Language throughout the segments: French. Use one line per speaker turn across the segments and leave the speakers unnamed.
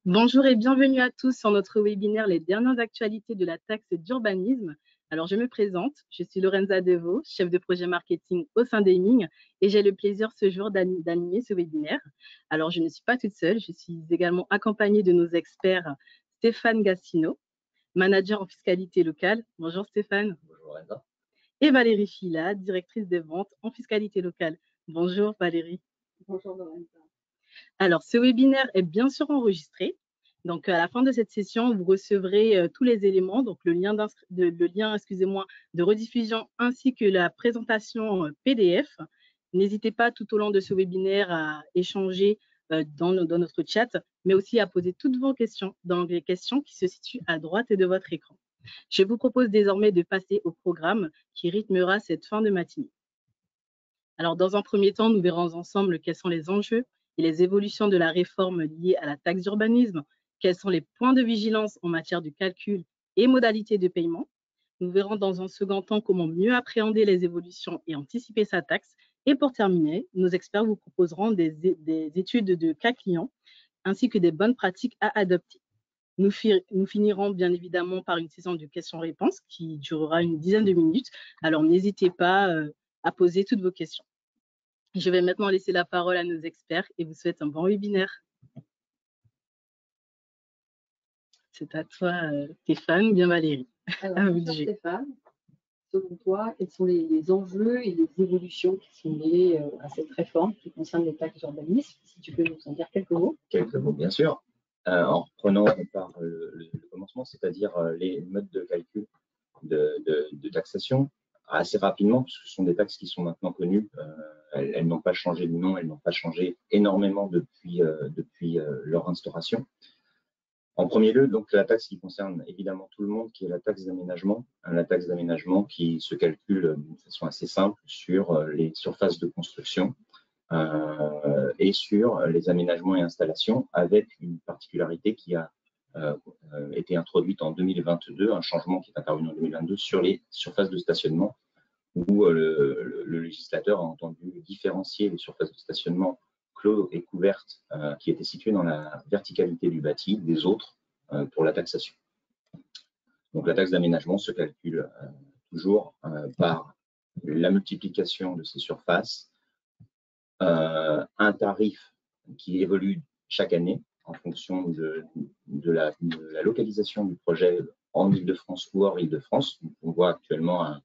Bonjour et bienvenue à tous sur notre webinaire Les dernières actualités de la taxe d'urbanisme. Alors, je me présente, je suis Lorenza Deveau, chef de projet marketing au sein d'Aiming et j'ai le plaisir ce jour d'animer ce webinaire. Alors, je ne suis pas toute seule, je suis également accompagnée de nos experts Stéphane Gassino, manager en fiscalité locale. Bonjour Stéphane.
Bonjour Lorenza.
Et Valérie Fila, directrice des ventes en fiscalité locale. Bonjour Valérie.
Bonjour Lorenza.
Alors, ce webinaire est bien sûr enregistré. Donc, à la fin de cette session, vous recevrez tous les éléments, donc le lien de rediffusion ainsi que la présentation PDF. N'hésitez pas tout au long de ce webinaire à échanger dans notre chat, mais aussi à poser toutes vos questions dans les questions qui se situent à droite de votre écran. Je vous propose désormais de passer au programme qui rythmera cette fin de matinée. Alors, dans un premier temps, nous verrons ensemble quels sont les enjeux et les évolutions de la réforme liée à la taxe d'urbanisme, quels sont les points de vigilance en matière de calcul et modalités de paiement. Nous verrons dans un second temps comment mieux appréhender les évolutions et anticiper sa taxe. Et pour terminer, nos experts vous proposeront des études de cas clients ainsi que des bonnes pratiques à adopter. Nous finirons bien évidemment par une session de questions-réponses qui durera une dizaine de minutes. Alors, n'hésitez pas à poser toutes vos questions. Je vais maintenant laisser la parole à nos experts et vous souhaite un bon webinaire. C'est à toi, Stéphane, bien Valérie.
Alors, Stéphane, selon toi, quels sont les enjeux et les évolutions qui sont liées à cette réforme qui concerne les taxes d'urbanisme? Si tu peux nous en dire quelques mots.
Quelques mots, bien sûr. En reprenant par le commencement, c'est-à-dire les modes de calcul de taxation, assez rapidement, puisque ce sont des taxes qui sont maintenant connues. Elles n'ont pas changé de nom, elles n'ont pas changé énormément depuis leur instauration. En premier lieu, donc la taxe qui concerne évidemment tout le monde, qui est la taxe d'aménagement. La taxe d'aménagement qui se calcule de façon assez simple sur les surfaces de construction et sur les aménagements et installations, avec une particularité qui a été introduite en 2022, un changement qui est intervenu en 2022 sur les surfaces de stationnement, où le législateur a entendu différencier les surfaces de stationnement clos et couvertes qui étaient situées dans la verticalité du bâti des autres pour la taxation. Donc la taxe d'aménagement se calcule toujours par la multiplication de ces surfaces, un tarif qui évolue chaque année en fonction de la localisation du projet en Île-de-France ou hors Île-de-France. On voit actuellement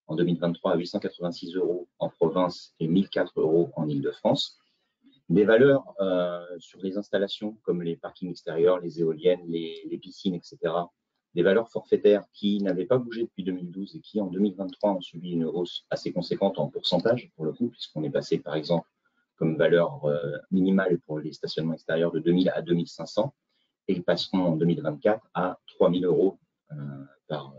en 2023 à 886 € en province et 1004 € en Île-de-France. Des valeurs sur les installations comme les parkings extérieurs, les éoliennes, les piscines, etc. Des valeurs forfaitaires qui n'avaient pas bougé depuis 2012 et qui en 2023 ont subi une hausse assez conséquente en pourcentage pour le coup, puisqu'on est passé par exemple comme valeur minimale pour les stationnements extérieurs de 2000 à 2500 et ils passeront en 2024 à 3000 € par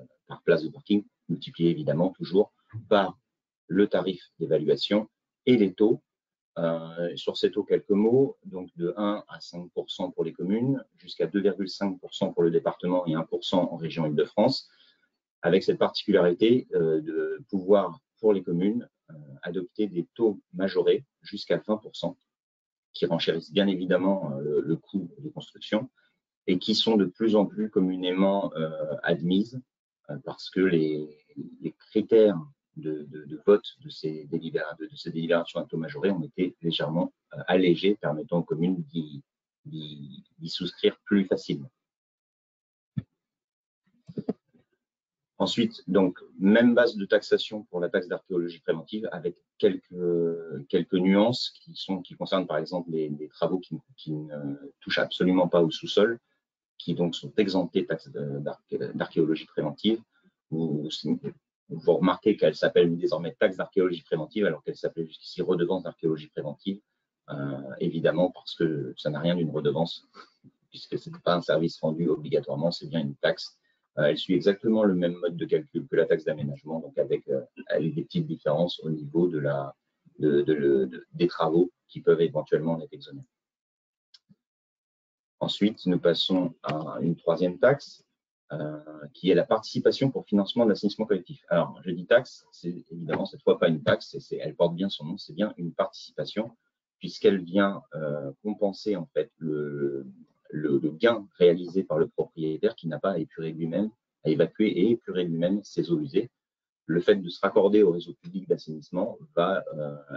place de parking, multiplié évidemment toujours par le tarif d'évaluation et les taux. Sur ces taux, quelques mots, donc de 1 à 5% pour les communes, jusqu'à 2,5% pour le département et 1% en région Île-de-France, avec cette particularité de pouvoir, pour les communes, adopter des taux majorés jusqu'à 20%, qui renchérissent bien évidemment le coût de construction et qui sont de plus en communément admises parce que les critères de vote de ces délibérations à taux majorés ont été légèrement allégés, permettant aux communes d'y souscrire plus facilement. Ensuite, donc, même base de taxation pour la taxe d'archéologie préventive avec quelques nuances qui concernent par exemple les travaux qui ne touchent absolument pas au sous-sol, qui donc sont exemptés de taxe d'archéologie préventive. Vous remarquez qu'elle s'appelle désormais taxe d'archéologie préventive alors qu'elle s'appelait jusqu'ici redevance d'archéologie préventive, évidemment parce que ça n'a rien d'une redevance, puisque ce n'est pas un service rendu obligatoirement, c'est bien une taxe. Elle suit exactement le même mode de calcul que la taxe d'aménagement, donc avec des petites différences au niveau des travaux qui peuvent éventuellement en être exonérés. Ensuite, nous passons à une troisième taxe, qui est la participation pour financement de l'assainissement collectif. Alors, je dis taxe, c'est évidemment cette fois pas une taxe, elle porte bien son nom, c'est bien une participation, puisqu'elle vient compenser en fait le gain réalisé par le propriétaire qui n'a pas à évacuer et épurer lui-même ses eaux usées. Le fait de se raccorder au réseau public d'assainissement va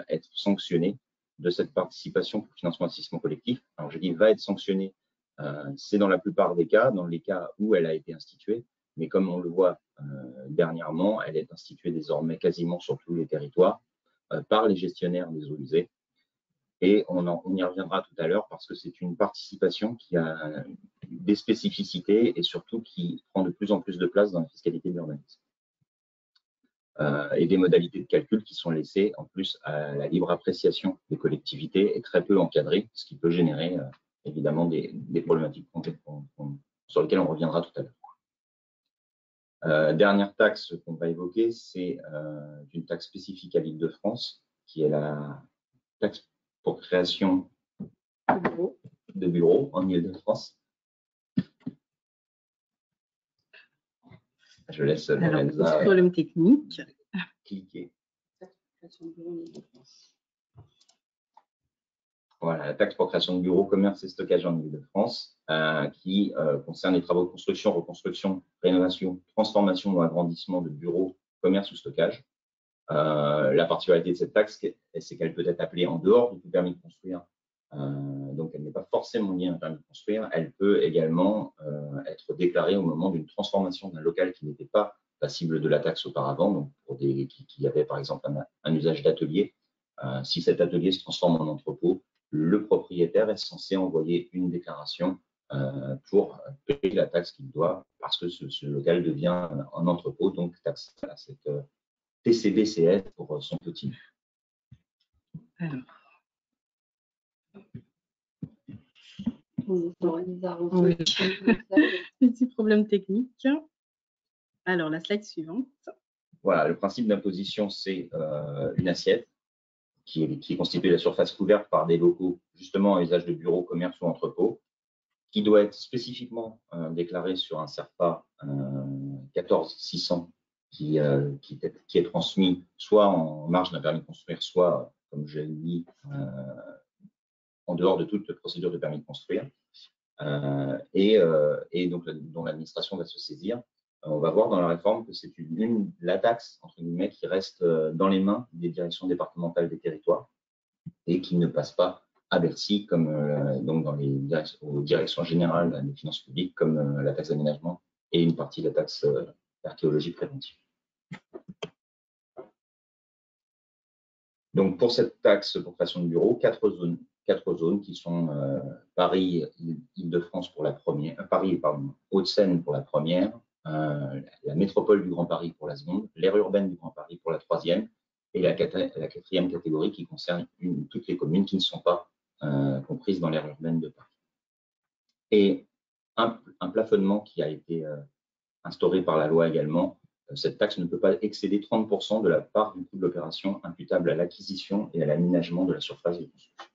être sanctionné de cette participation pour financement d'assainissement collectif. Alors je dis va être sanctionné, c'est dans la plupart des cas, dans les cas où elle a été instituée, mais comme on le voit dernièrement, elle est instituée désormais quasiment sur tous les territoires par les gestionnaires des eaux usées. Et on y reviendra tout à l'heure parce que c'est une participation qui a des spécificités et surtout qui prend de plus en plus de place dans la fiscalité de l'urbanisme. Et des modalités de calcul qui sont laissées en plus à la libre appréciation des collectivités et très peu encadrées, ce qui peut générer évidemment des problématiques sur lesquelles on reviendra tout à l'heure. Dernière taxe qu'on va évoquer, c'est une taxe spécifique à l'Île-de-France, qui est la taxe pour création de bureaux en Île-de-France. Je laisse
Lorenza problème technique.
Cliquer. Voilà, la taxe pour création de bureaux, commerce et stockage en Île-de-France, qui concerne les travaux de construction, reconstruction, rénovation, transformation ou agrandissement de bureaux, commerce ou stockage. La particularité de cette taxe, c'est qu'elle peut être appelée en dehors du permis de construire. Donc, elle n'est pas forcément liée à un permis de construire. Elle peut également être déclarée au moment d'une transformation d'un local qui n'était pas passible de la taxe auparavant, donc pour qui avait par exemple un usage d'atelier. Si cet atelier se transforme en entrepôt, le propriétaire est censé envoyer une déclaration pour payer la taxe qu'il doit parce que ce local devient un entrepôt, donc taxe à cette TCBCS pour son petit.
Alors. Petit problème technique. Alors, la slide suivante.
Voilà, le principe d'imposition, c'est une assiette qui est constituée de la surface couverte par des locaux, justement à usage de bureaux, commerce ou entrepôt, qui doit être spécifiquement déclaré sur un CERPA 14600 qui est transmis soit en marge d'un permis de construire, soit, comme je l'ai dit, en dehors de toute procédure de permis de construire, et donc dont l'administration va se saisir. On va voir dans la réforme que c'est la taxe, entre guillemets, qui reste dans les mains des directions départementales des territoires et qui ne passe pas à Bercy, comme donc aux directions générales des finances publiques, comme la taxe d'aménagement et une partie de la taxe d'archéologie préventive. Donc, pour cette taxe pour création de bureaux, quatre zones qui sont Paris, Île-de-France pour la première, Paris, pardon, Hauts-de-Seine pour la première, la métropole du Grand Paris pour la seconde, l'aire urbaine du Grand Paris pour la troisième, et la quatrième catégorie qui concerne toutes les communes qui ne sont pas comprises dans l'aire urbaine de Paris. Et un plafonnement qui a été instauré par la loi également. Cette taxe ne peut pas excéder 30% de la part du coût de l'opération imputable à l'acquisition et à l'aménagement de la surface de construction.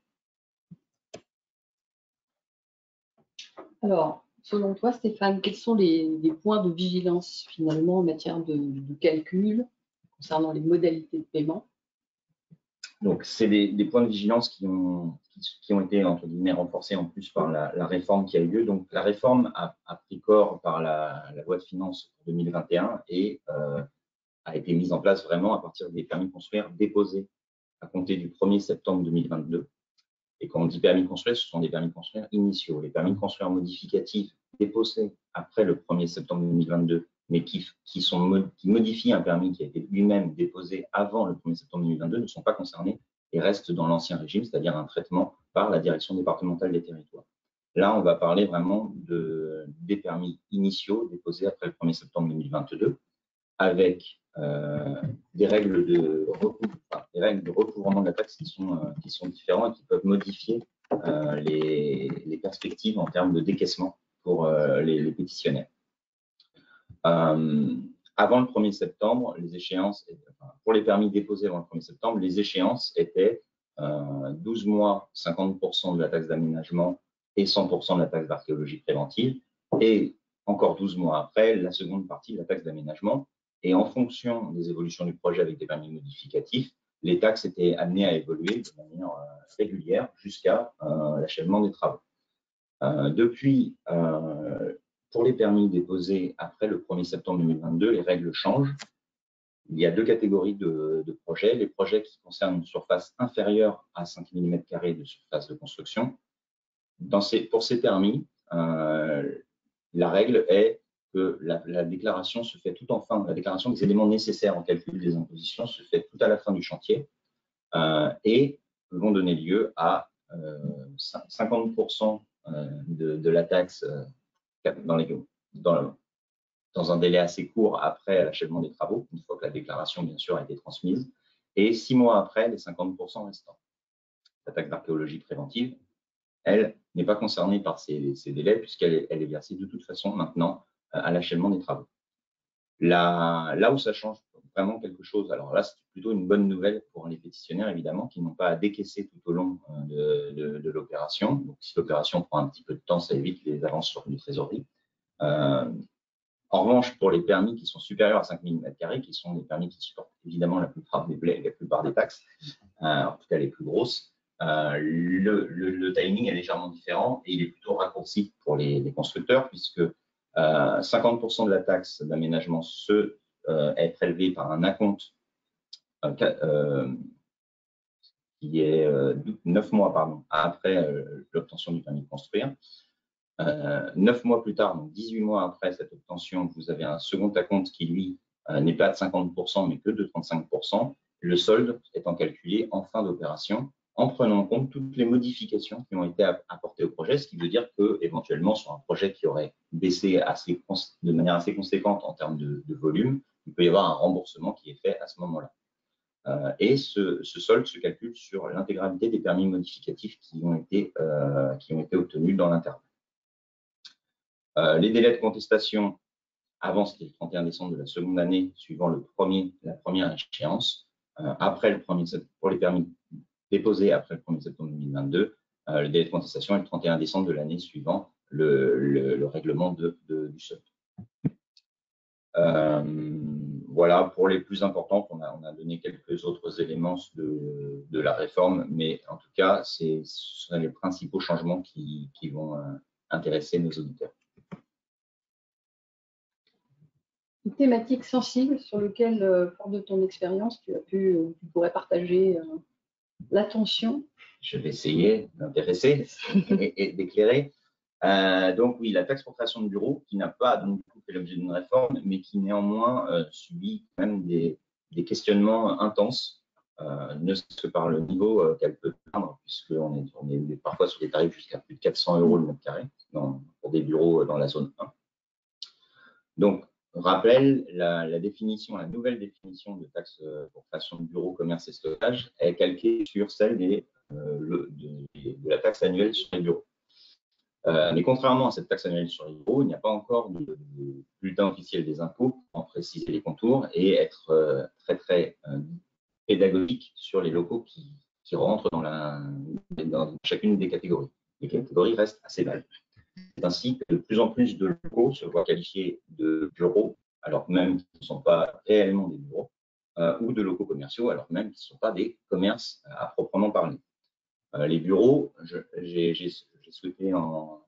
Alors, selon toi, Stéphane, quels sont les points de vigilance finalement en matière de calcul concernant les modalités de paiement?
Donc, c'est des points de vigilance qui ont été, entre guillemets, renforcés en plus par la réforme qui a eu lieu. Donc, la réforme a pris corps par la loi de finances pour 2021 et a été mise en place vraiment à partir des permis de construire déposés à compter du 1er septembre 2022. Et quand on dit permis de construire, ce sont des permis de construire initiaux. Les permis de construire modificatifs déposés après le 1er septembre 2022, mais qui modifient un permis qui a été lui-même déposé avant le 1er septembre 2022, ne sont pas concernés et restent dans l'ancien régime, c'est-à-dire un traitement par la direction départementale des territoires. Là, on va parler vraiment des permis initiaux déposés après le 1er septembre 2022, avec des règles de recouvrement de la taxe qui sont différentes et qui peuvent modifier les perspectives en termes de décaissement pour les pétitionnaires. Avant le 1er septembre, les échéances, pour les permis déposés avant le 1er septembre, les échéances étaient 12 mois, 50% de la taxe d'aménagement et 100% de la taxe d'archéologie préventive, et encore 12 mois après, la seconde partie de la taxe d'aménagement. Et en fonction des évolutions du projet avec des permis modificatifs, les taxes étaient amenées à évoluer de manière régulière jusqu'à l'achèvement des travaux. Depuis, pour les permis déposés après le 1er septembre 2022, les règles changent. Il y a deux catégories de projets. Les projets qui concernent une surface inférieure à 5 mm² de surface de construction. Pour ces permis, la règle est que la déclaration se fait tout en fin, la déclaration des éléments nécessaires au calcul des impositions se fait tout à la fin du chantier et vont donner lieu à 50% de la taxe dans un délai assez court après l'achèvement des travaux, une fois que la déclaration, bien sûr, a été transmise, et 6 mois après, les 50% restants. La taxe d'archéologie préventive, elle, n'est pas concernée par ces délais, puisqu'elle est versée de toute façon maintenant à l'achèvement des travaux. Là où ça change vraiment quelque chose, alors là, c'est plutôt une bonne nouvelle pour les pétitionnaires, évidemment, qui n'ont pas à décaisser tout au long de l'opération. Donc, si l'opération prend un petit peu de temps, ça évite les avances sur les trésoreries. En revanche, pour les permis qui sont supérieurs à 5 mm², qui sont des permis qui supportent évidemment la plupart des taxes, en tout cas les plus grosses, le timing est légèrement différent et il est plutôt raccourci pour les constructeurs, puisque 50% de la taxe d'aménagement est prélevée par un acompte qui est 9 mois après l'obtention du permis de construire. 9 mois plus tard, donc 18 mois après cette obtention, vous avez un second acompte qui, lui, n'est pas de 50%, mais que de 35%. Le solde étant calculé en fin d'opération, en prenant en compte toutes les modifications qui ont été apportées au projet, ce qui veut dire qu'éventuellement, sur un projet qui aurait baissé de manière assez conséquente en termes de volume, il peut y avoir un remboursement qui est fait à ce moment-là. Et ce solde se calcule sur l'intégralité des permis modificatifs qui ont été obtenus dans l'intervalle. Les délais de contestation avancent le 31 décembre de la seconde année suivant la première échéance. Pour les permis déposés après le 1er septembre 2022, le délai de contestation est le 31 décembre de l'année suivant le règlement du solde. Voilà, pour les plus importantes, on a donné quelques autres éléments de la réforme, mais en tout cas, ce sont les principaux changements qui vont intéresser nos auditeurs.
Une thématique sensible sur laquelle, fort de ton expérience, tu pourrais partager l'attention.
Je vais essayer d'intéresser et d'éclairer. Donc oui, la taxe pour création de bureaux, qui n'a pas donc fait l'objet d'une réforme, mais qui néanmoins subit quand même des questionnements intenses, ne serait-ce que par le niveau qu'elle peut atteindre, puisqu'on est parfois sur des tarifs jusqu'à plus de 400 € le mètre carré pour des bureaux dans la zone 1. Donc, on rappelle, la nouvelle définition de taxe pour création de bureaux, commerce et stockage est calquée sur celle de la taxe annuelle sur les bureaux. Mais contrairement à cette taxe annuelle sur les bureaux, il n'y a pas encore de bulletin officiel des impôts pour en préciser les contours et être très pédagogique sur les locaux qui rentrent dans chacune des catégories. Les catégories restent assez vagues. C'est ainsi que de plus en plus de locaux se voient qualifiés de bureaux, alors même qu'ils ne sont pas réellement des bureaux, ou de locaux commerciaux, alors même qu'ils ne sont pas des commerces à proprement parler. Les bureaux, j'ai souhaité en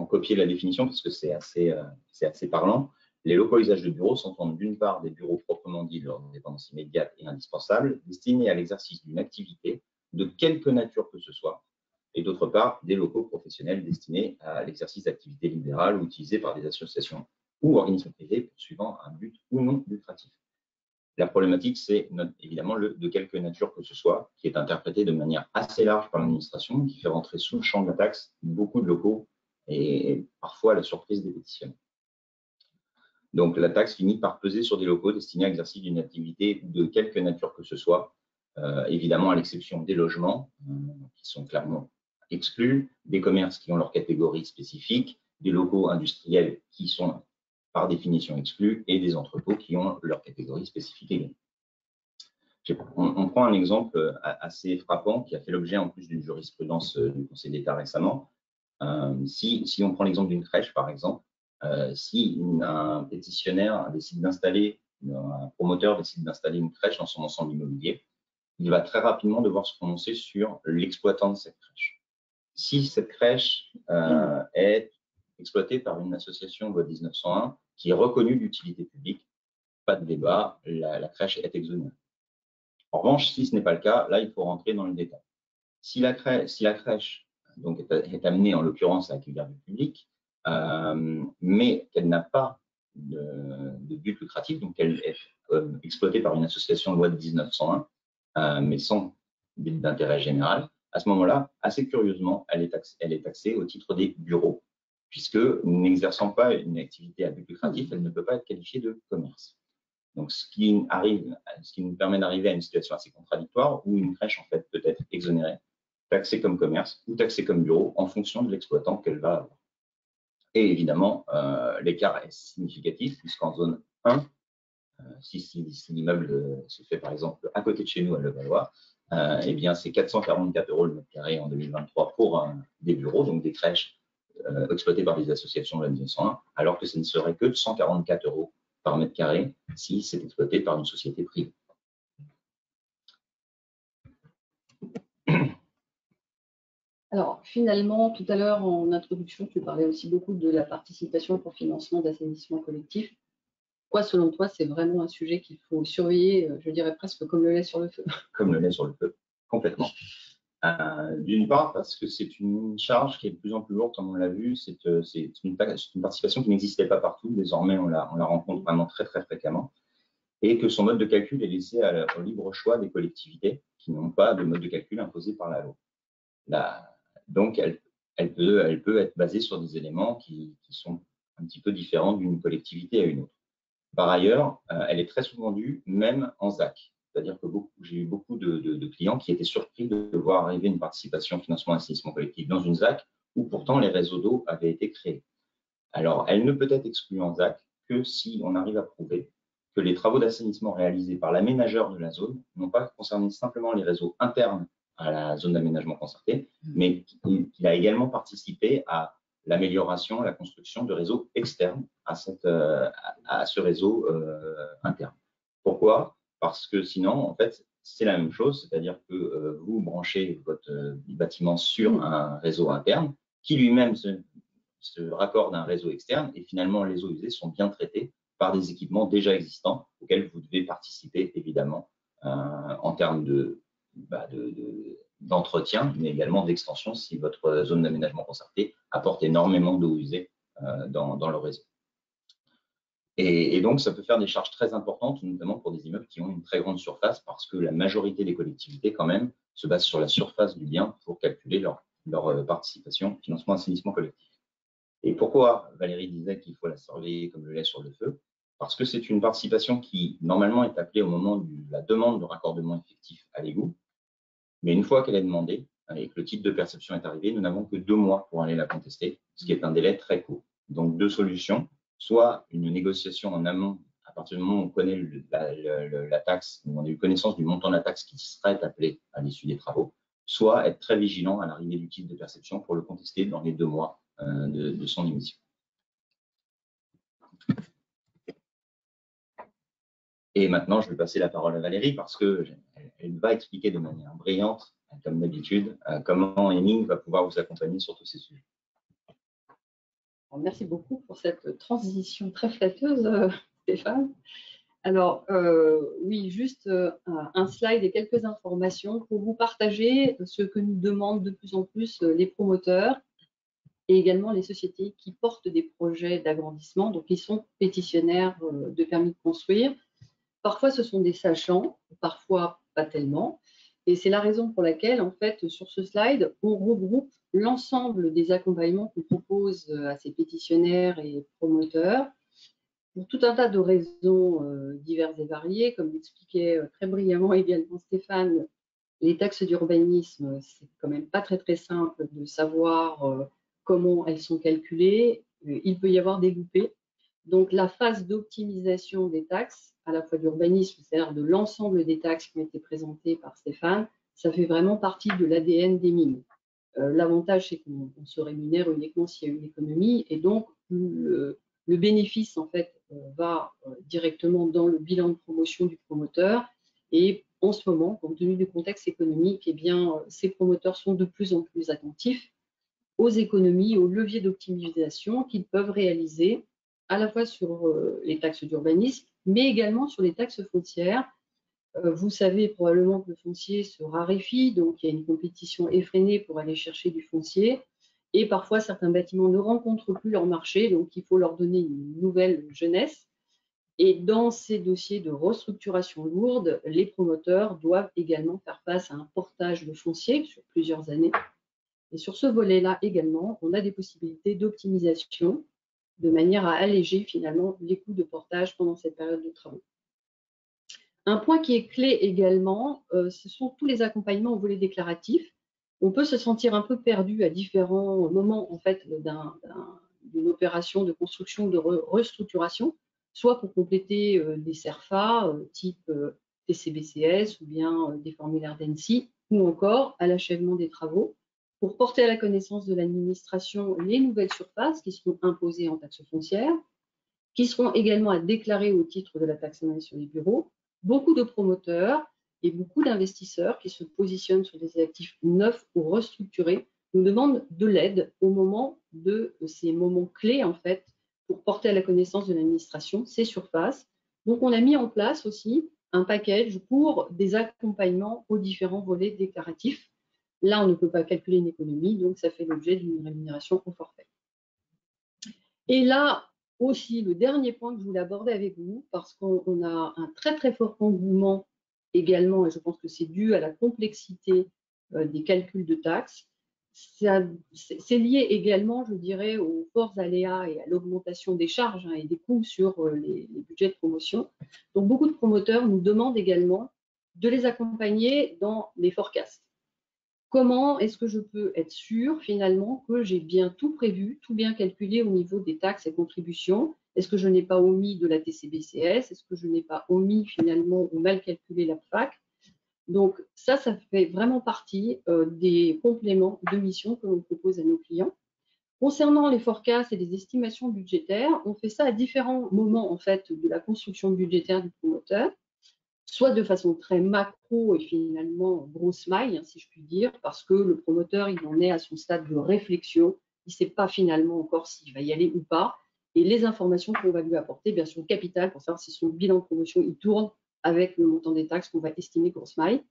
copier la définition parce que c'est assez parlant. Les locaux à usage de bureaux s'entendent d'une part des bureaux proprement dits de leur dépendance immédiate et indispensable, destinés à l'exercice d'une activité de quelque nature que ce soit, et d'autre part des locaux professionnels destinés à l'exercice d'activités libérales ou utilisés par des associations ou organismes privés poursuivant un but ou non lucratif. La problématique, c'est évidemment le de quelque nature que ce soit, qui est interprété de manière assez large par l'administration, qui fait rentrer sous le champ de la taxe beaucoup de locaux et parfois à la surprise des pétitionnaires. Donc la taxe finit par peser sur des locaux destinés à l'exercice d'une activité de quelque nature que ce soit, évidemment à l'exception des logements qui sont clairement exclus, des commerces qui ont leur catégorie spécifique, des locaux industriels qui sont par définition exclus et des entrepôts qui ont leur catégorie spécifique également. On prend un exemple assez frappant qui a fait l'objet en plus d'une jurisprudence du Conseil d'État récemment. Si on prend l'exemple d'une crèche, par exemple, si un pétitionnaire décide d'installer, un promoteur décide d'installer une crèche dans son ensemble immobilier, il va très rapidement devoir se prononcer sur l'exploitant de cette crèche. si cette crèche est exploitée par une association loi 1901 qui est reconnue d'utilité publique, pas de débat, la crèche est exonérée. En revanche, si ce n'est pas le cas, là, il faut rentrer dans le détail. Si la crèche donc, est amenée, en l'occurrence, à accueillir du public, mais qu'elle n'a pas de but lucratif, donc qu'elle est exploitée par une association loi de 1901, mais sans but d'intérêt général, à ce moment-là, assez curieusement, elle est taxée au titre des bureaux, puisque n'exerçant pas une activité à but lucratif, elle ne peut pas être qualifiée de commerce. Donc, ce qui nous permet d'arriver à une situation assez contradictoire où une crèche, en fait, peut être exonérée, taxée comme commerce ou taxée comme bureau en fonction de l'exploitant qu'elle va avoir. Et évidemment, l'écart est significatif puisqu'en zone 1, si l'immeuble se fait par exemple à côté de chez nous à Levallois, eh bien c'est 444 € le mètre carré en 2023 pour des bureaux, donc des crèches exploitées par des associations de la 1901, alors que ce ne serait que de 144 € par mètre carré si c'est exploité par une société privée.
Alors, finalement, tout à l'heure, en introduction, tu parlais aussi beaucoup de la participation pour financement d'assainissement collectif. Quoi, selon toi, c'est vraiment un sujet qu'il faut surveiller, je dirais presque comme le lait sur le feu?
Comme le lait sur le feu, complètement. D'une part, parce que c'est une charge qui est de plus en plus lourde, comme on l'a vu. C'est une participation qui n'existait pas partout. Désormais, on la rencontre vraiment très, très fréquemment. Et que son mode de calcul est laissé au libre choix des collectivités qui n'ont pas de mode de calcul imposé par la loi. Donc, elle peut être basée sur des éléments qui sont un petit peu différents d'une collectivité à une autre. Par ailleurs, elle est très souvent due même en ZAC. C'est-à-dire que j'ai eu beaucoup de clients qui étaient surpris de voir arriver une participation financement assainissement collectif dans une ZAC où pourtant les réseaux d'eau avaient été créés. Alors, elle ne peut être exclue en ZAC que si on arrive à prouver que les travaux d'assainissement réalisés par l'aménageur de la zone n'ont pas concerné simplement les réseaux internes à la zone d'aménagement concerté, mais qu'il a également participé à l'amélioration, la construction de réseaux externes à ce réseau interne. Pourquoi? Parce que sinon, en fait, c'est la même chose, c'est-à-dire que vous branchez votre bâtiment sur un réseau interne qui lui-même se raccorde à un réseau externe et finalement, les eaux usées sont bien traitées par des équipements déjà existants auxquels vous devez participer évidemment en termes d'entretien, mais également d'extension si votre zone d'aménagement concerté apporte énormément d'eau usée dans le réseau. Et donc, ça peut faire des charges très importantes, notamment pour des immeubles qui ont une très grande surface, parce que la majorité des collectivités, quand même, se basent sur la surface du bien pour calculer leur participation au financement assainissement collectif. Et pourquoi Valérie disait qu'il faut la surveiller comme le lait sur le feu? Parce que c'est une participation qui, normalement, est appelée au moment de la demande de raccordement effectif à l'égout. Mais une fois qu'elle est demandée et que le titre de perception est arrivé, nous n'avons que 2 mois pour aller la contester, ce qui est un délai très court. Donc, 2 solutions. Soit une négociation en amont, à partir du moment où on connaît la taxe, où on a eu connaissance du montant de la taxe qui serait appelée à l'issue des travaux, soit être très vigilant à l'arrivée du titre de perception pour le contester dans les 2 mois de son émission. Et maintenant, je vais passer la parole à Valérie parce qu'elle va expliquer de manière brillante, comme d'habitude, comment Hemming va pouvoir vous accompagner sur tous ces sujets.
Merci beaucoup pour cette transition très flatteuse, Stéphane. Alors, oui, juste un slide et quelques informations pour vous partager ce que nous demandent de plus en plus les promoteurs et également les sociétés qui portent des projets d'agrandissement, donc ils sont pétitionnaires de permis de construire. Parfois, ce sont des sachants, parfois pas tellement. Et c'est la raison pour laquelle, en fait, sur ce slide, on regroupe l'ensemble des accompagnements qu'on propose à ces pétitionnaires et promoteurs pour tout un tas de raisons diverses et variées. Comme l'expliquait très brillamment également Stéphane, les taxes d'urbanisme, c'est quand même pas très très simple de savoir comment elles sont calculées. Il peut y avoir des loupés. Donc, la phase d'optimisation des taxes, à la fois d'urbanisme, c'est-à-dire de l'ensemble des taxes qui ont été présentées par Stéphane, ça fait vraiment partie de l'ADN des mines. L'avantage, c'est qu'on se rémunère uniquement s'il y a une économie, et donc le bénéfice, en fait, va directement dans le bilan de promotion du promoteur. Et en ce moment, compte tenu du contexte économique, eh bien, ces promoteurs sont de plus en plus attentifs aux économies, aux leviers d'optimisation qu'ils peuvent réaliser à la fois sur les taxes d'urbanisme, mais également sur les taxes foncières. Vous savez probablement que le foncier se raréfie, donc il y a une compétition effrénée pour aller chercher du foncier. Et parfois, certains bâtiments ne rencontrent plus leur marché, donc il faut leur donner une nouvelle jeunesse. Et dans ces dossiers de restructuration lourde, les promoteurs doivent également faire face à un portage de foncier sur plusieurs années. Et sur ce volet-là également, on a des possibilités d'optimisation de manière à alléger finalement les coûts de portage pendant cette période de travaux. Un point qui est clé également, ce sont tous les accompagnements au volet déclaratif. On peut se sentir un peu perdu à différents moments en fait, d'une opération de construction, de restructuration, soit pour compléter des CERFA type TCBCS ou bien des formulaires d'ENSI, ou encore à l'achèvement des travaux, pour porter à la connaissance de l'administration les nouvelles surfaces qui seront imposées en taxe foncière, qui seront également à déclarer au titre de la taxe sur les bureaux. Beaucoup de promoteurs et beaucoup d'investisseurs qui se positionnent sur des actifs neufs ou restructurés nous demandent de l'aide au moment de ces moments clés en fait pour porter à la connaissance de l'administration ces surfaces. Donc on a mis en place aussi un package pour des accompagnements aux différents volets déclaratifs. Là, on ne peut pas calculer une économie, donc ça fait l'objet d'une rémunération au forfait. Et là, aussi, le dernier point que je voulais aborder avec vous, parce qu'on a un très très fort engouement également, et je pense que c'est dû à la complexité des calculs de taxes, c'est lié également, je dirais, aux forts aléas et à l'augmentation des charges et des coûts sur les budgets de promotion. Donc beaucoup de promoteurs nous demandent également de les accompagner dans les forecasts. Comment est-ce que je peux être sûr finalement que j'ai bien tout prévu, tout bien calculé au niveau des taxes et contributions? Est-ce que je n'ai pas omis de la TCBCS? Est-ce que je n'ai pas omis finalement ou mal calculé la PFAC? Donc ça fait vraiment partie des compléments de mission que l'on propose à nos clients. Concernant les forecasts et les estimations budgétaires, on fait ça à différents moments en fait de la construction budgétaire du promoteur, soit de façon très macro et finalement grosse maille, si je puis dire, parce que le promoteur, il en est à son stade de réflexion, il ne sait pas finalement encore s'il va y aller ou pas, et les informations qu'on va lui apporter, bien sûr, capitales pour savoir si son bilan de promotion, il tourne avec le montant des taxes qu'on va estimer grosse maille.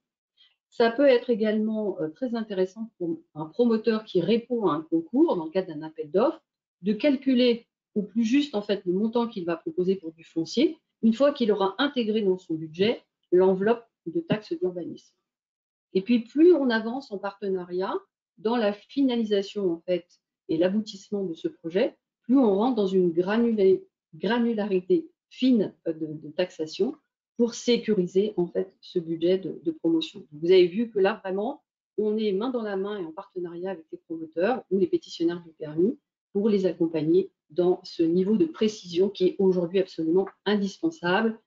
Ça peut être également très intéressant pour un promoteur qui répond à un concours dans le cadre d'un appel d'offres, de calculer au plus juste en fait le montant qu'il va proposer pour du foncier, une fois qu'il aura intégré dans son budget l'enveloppe de taxes d'urbanisme. Et puis plus on avance en partenariat dans la finalisation en fait et l'aboutissement de ce projet, plus on rentre dans une granularité fine de taxation pour sécuriser en fait ce budget de promotion. Vous avez vu que là vraiment on est main dans la main et en partenariat avec les promoteurs ou les pétitionnaires du permis pour les accompagner dans ce niveau de précision qui est aujourd'hui absolument indispensable.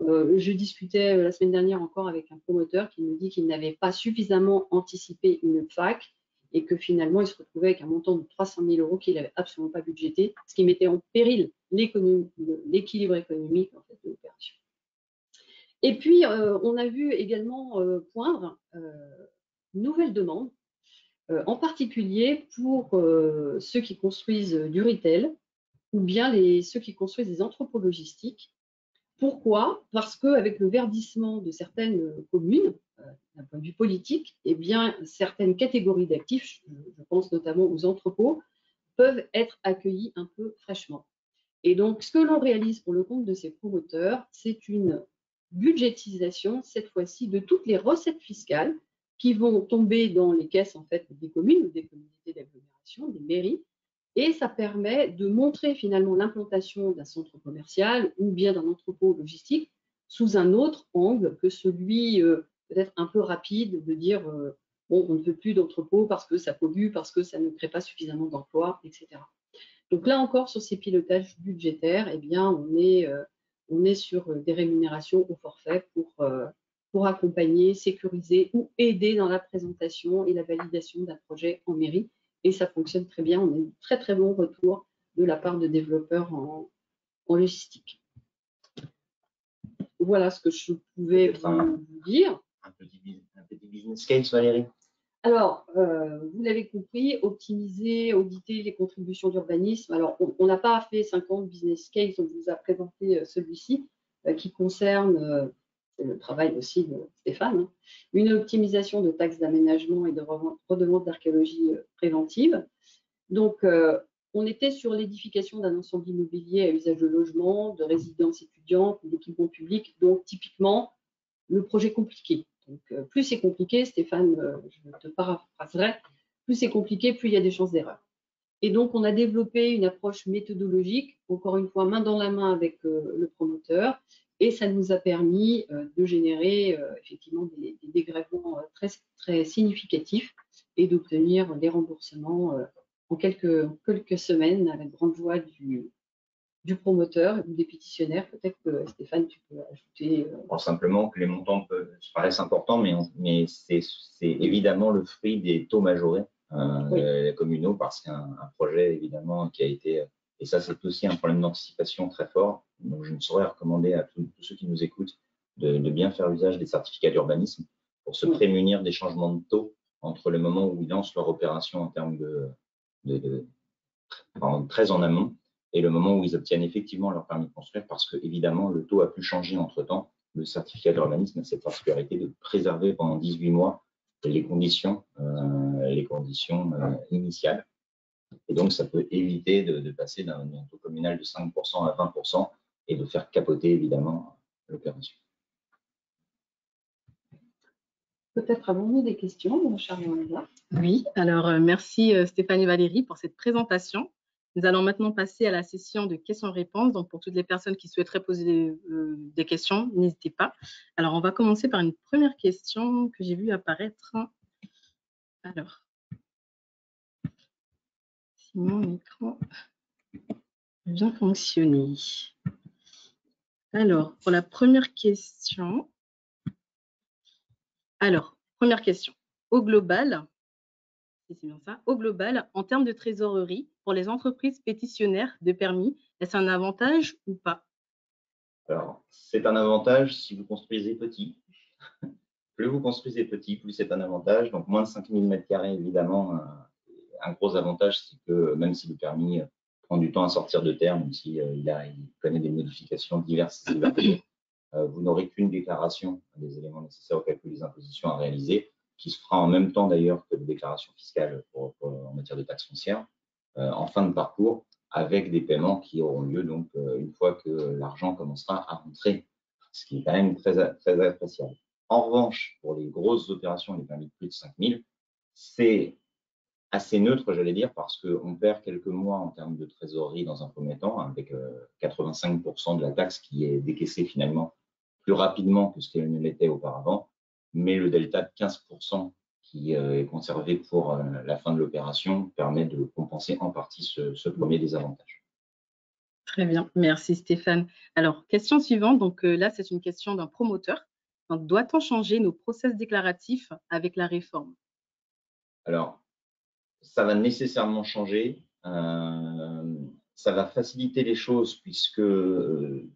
Je discutais la semaine dernière encore avec un promoteur qui me dit qu'il n'avait pas suffisamment anticipé une PFAC et que finalement il se retrouvait avec un montant de 300 000 € qu'il n'avait absolument pas budgété, ce qui mettait en péril l'équilibre économique en fait, de l'opération. Et puis on a vu également poindre une nouvelle demande, en particulier pour ceux qui construisent du retail ou bien ceux qui construisent des entrepôts logistiques. Pourquoi? Parce qu'avec le verdissement de certaines communes, d'un point de vue politique, eh bien, certaines catégories d'actifs, je pense notamment aux entrepôts, peuvent être accueillis un peu fraîchement. Et donc, ce que l'on réalise pour le compte de ces promoteurs, c'est une budgétisation, cette fois-ci, de toutes les recettes fiscales qui vont tomber dans les caisses en fait, des communes ou des communautés d'agglomération, des mairies, et ça permet de montrer finalement l'implantation d'un centre commercial ou bien d'un entrepôt logistique sous un autre angle que celui peut-être un peu rapide de dire bon, on ne veut plus d'entrepôt parce que ça pollue, parce que ça ne crée pas suffisamment d'emplois, etc. Donc là encore, sur ces pilotages budgétaires, eh bien, on est sur des rémunérations au forfait pour accompagner, sécuriser ou aider dans la présentation et la validation d'un projet en mairie. Et ça fonctionne très bien. On a eu très très bon retour de la part de développeurs en logistique. Voilà ce que je pouvais vous dire.
Un petit business case, Valérie.
Alors, vous l'avez compris, optimiser, auditer les contributions d'urbanisme. Alors, on n'a pas fait 50 business case, on vous a présenté celui-ci qui concerne, c'est le travail aussi de Stéphane, hein, une optimisation de taxes d'aménagement et de redevance d'archéologie préventive. Donc, on était sur l'édification d'un ensemble immobilier à usage de logement, de résidences étudiantes, d'équipements publics, donc typiquement le projet compliqué. Donc, plus c'est compliqué, Stéphane, je te paraphraserai, plus c'est compliqué, plus il y a des chances d'erreur. Et donc, on a développé une approche méthodologique, encore une fois, main dans la main avec le promoteur, et ça nous a permis de générer effectivement des dégrèvements très, très significatifs et d'obtenir des remboursements en quelques semaines à la grande joie du promoteur ou des pétitionnaires. Peut-être que Stéphane, tu peux ajouter.
Simplement que les montants paraissent importants, mais c'est évidemment le fruit des taux majorés oui. Communaux, parce qu'un projet évidemment qui a été, et ça c'est aussi un problème d'anticipation très fort, donc je ne saurais recommander à tous ceux qui nous écoutent de bien faire usage des certificats d'urbanisme pour se prémunir des changements de taux entre le moment où ils lancent leur opération en termes très en amont et le moment où ils obtiennent effectivement leur permis de construire, parce que évidemment le taux a pu changer entre-temps. Le certificat d'urbanisme a cette particularité de préserver pendant 18 mois les conditions initiales. Et donc, ça peut éviter de passer d'un taux communal de 5% à 20% et de faire capoter évidemment l'opération.
Peut-être avons-nous des questions, mon cher Lorenza?
Oui, alors merci Stéphanie et Valérie pour cette présentation. Nous allons maintenant passer à la session de questions-réponses. Donc, pour toutes les personnes qui souhaiteraient poser des questions, n'hésitez pas. Alors, on va commencer par une première question que j'ai vue apparaître. Alors, si mon écran a bien fonctionné. Alors, pour la première question. Alors, première question. Au global, c'est bien ça, au global, en termes de trésorerie, pour les entreprises pétitionnaires de permis, est-ce un avantage ou pas?
Alors, c'est un avantage si vous construisez petit. Plus vous construisez petit, plus c'est un avantage. Donc, moins de 5000 m², évidemment, un gros avantage, c'est que même si le permis prend du temps à sortir de terre, même s'il il connaît des modifications diverses et variées, vous n'aurez qu'une déclaration des éléments nécessaires au calcul des impositions à réaliser, qui se fera en même temps d'ailleurs que les déclarations fiscales en matière de taxes foncières, en fin de parcours, avec des paiements qui auront lieu donc une fois que l'argent commencera à rentrer, ce qui est quand même très, très appréciable. En revanche, pour les grosses opérations, les permis de plus de 5000, c'est assez neutre, j'allais dire, parce qu'on perd quelques mois en termes de trésorerie dans un premier temps, avec 85% de la taxe qui est décaissée finalement plus rapidement que ce qu'elle ne l'était auparavant, mais le delta de 15% qui est conservé pour la fin de l'opération permet de compenser en partie ce premier désavantage.
Très bien, merci Stéphane. Alors, question suivante, donc là c'est une question d'un promoteur. Doit-on changer nos process déclaratifs avec la réforme?
Alors, ça va nécessairement changer. Ça va faciliter les choses puisque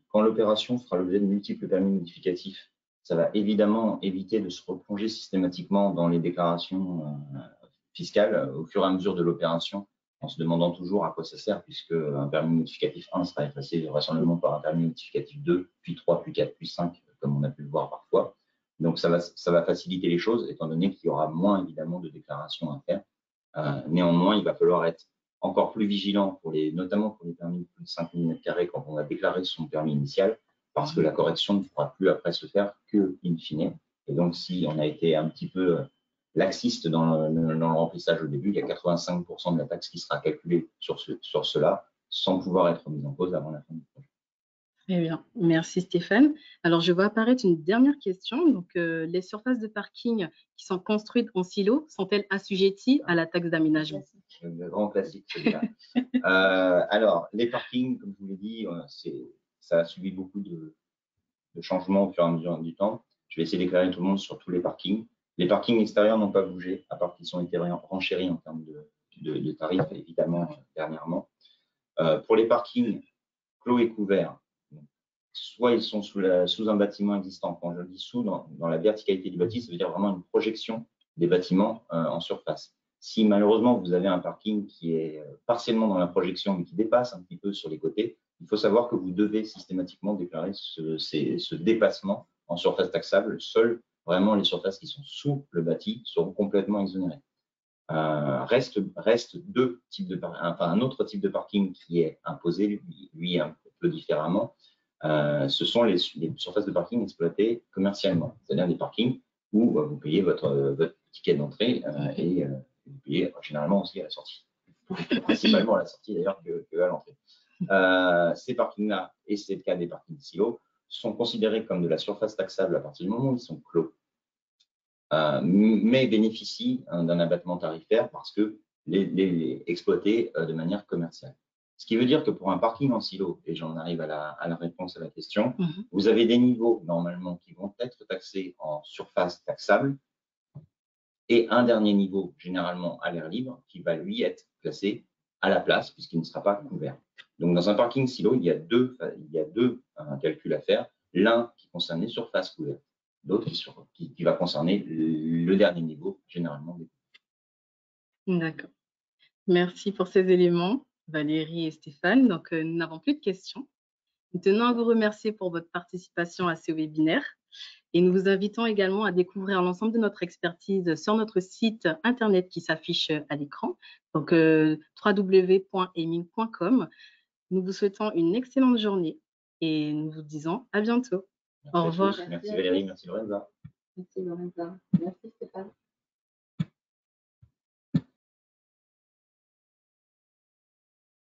quand l'opération fera l'objet de multiples permis modificatifs, ça va évidemment éviter de se replonger systématiquement dans les déclarations fiscales au fur et à mesure de l'opération, en se demandant toujours à quoi ça sert, puisque un permis modificatif 1 sera effacé vraisemblablement par un permis modificatif 2, puis 3, puis 4, puis 5, comme on a pu le voir parfois. Donc ça va faciliter les choses, étant donné qu'il y aura moins évidemment de déclarations à faire. Néanmoins, il va falloir être encore plus vigilant, notamment pour les permis de plus de 5000 m² quand on a déclaré son permis initial, parce que la correction ne pourra plus après se faire que in fine. Et donc, si on a été un petit peu laxiste dans le remplissage au début, il y a 85% de la taxe qui sera calculée sur cela, sans pouvoir être mise en cause avant la fin du projet.
Très bien, merci Stéphane. Alors, je vois apparaître une dernière question. Donc, les surfaces de parking qui sont construites en silo sont-elles assujetties à la taxe d'aménagement?
Le grand classique, celui-là. Alors, les parkings, comme je vous l'ai dit, ça a subi beaucoup de changements au fur et à mesure du temps. Je vais essayer d'éclairer tout le monde sur tous les parkings. Les parkings extérieurs n'ont pas bougé, à part qu'ils ont été renchéris en termes de tarifs, évidemment, dernièrement. Pour les parkings clos et couverts, soit ils sont sous un bâtiment existant. Quand je dis sous, dans la verticalité du bâti, ça veut dire vraiment une projection des bâtiments en surface. Si malheureusement vous avez un parking qui est partiellement dans la projection mais qui dépasse un petit peu sur les côtés, il faut savoir que vous devez systématiquement déclarer ce dépassement en surface taxable. Seules vraiment les surfaces qui sont sous le bâti seront complètement exonérées. Reste deux types de un autre type de parking qui est imposé, lui un peu différemment. Ce sont les surfaces de parking exploitées commercialement, c'est-à-dire des parkings où vous payez votre ticket d'entrée et vous payez généralement aussi à la sortie. Principalement à la sortie d'ailleurs que à l'entrée. Ces parkings-là, et c'est le cas des parkings silos, sont considérés comme de la surface taxable à partir du moment où ils sont clos, mais bénéficient d'un abattement tarifaire parce que les exploités de manière commerciale. Ce qui veut dire que pour un parking en silo, et j'en arrive à la réponse à la question, vous avez des niveaux normalement qui vont être taxés en surface taxable et un dernier niveau généralement à l'air libre qui va lui être placé à la place puisqu'il ne sera pas couvert. Donc dans un parking silo, il y a deux calculs à faire. L'un qui concerne les surfaces couvertes, l'autre qui va concerner le dernier niveau généralement.
D'accord. Merci pour ces éléments, Valérie et Stéphane. Donc, nous n'avons plus de questions. Nous tenons à vous remercier pour votre participation à ce webinaire et nous vous invitons également à découvrir l'ensemble de notre expertise sur notre site internet qui s'affiche à l'écran, donc www.aiming.com. Nous vous souhaitons une excellente journée et nous vous disons à bientôt.
Merci. Au revoir. Merci Valérie, merci Lorenza.
Merci Lorenza. Merci Stéphane.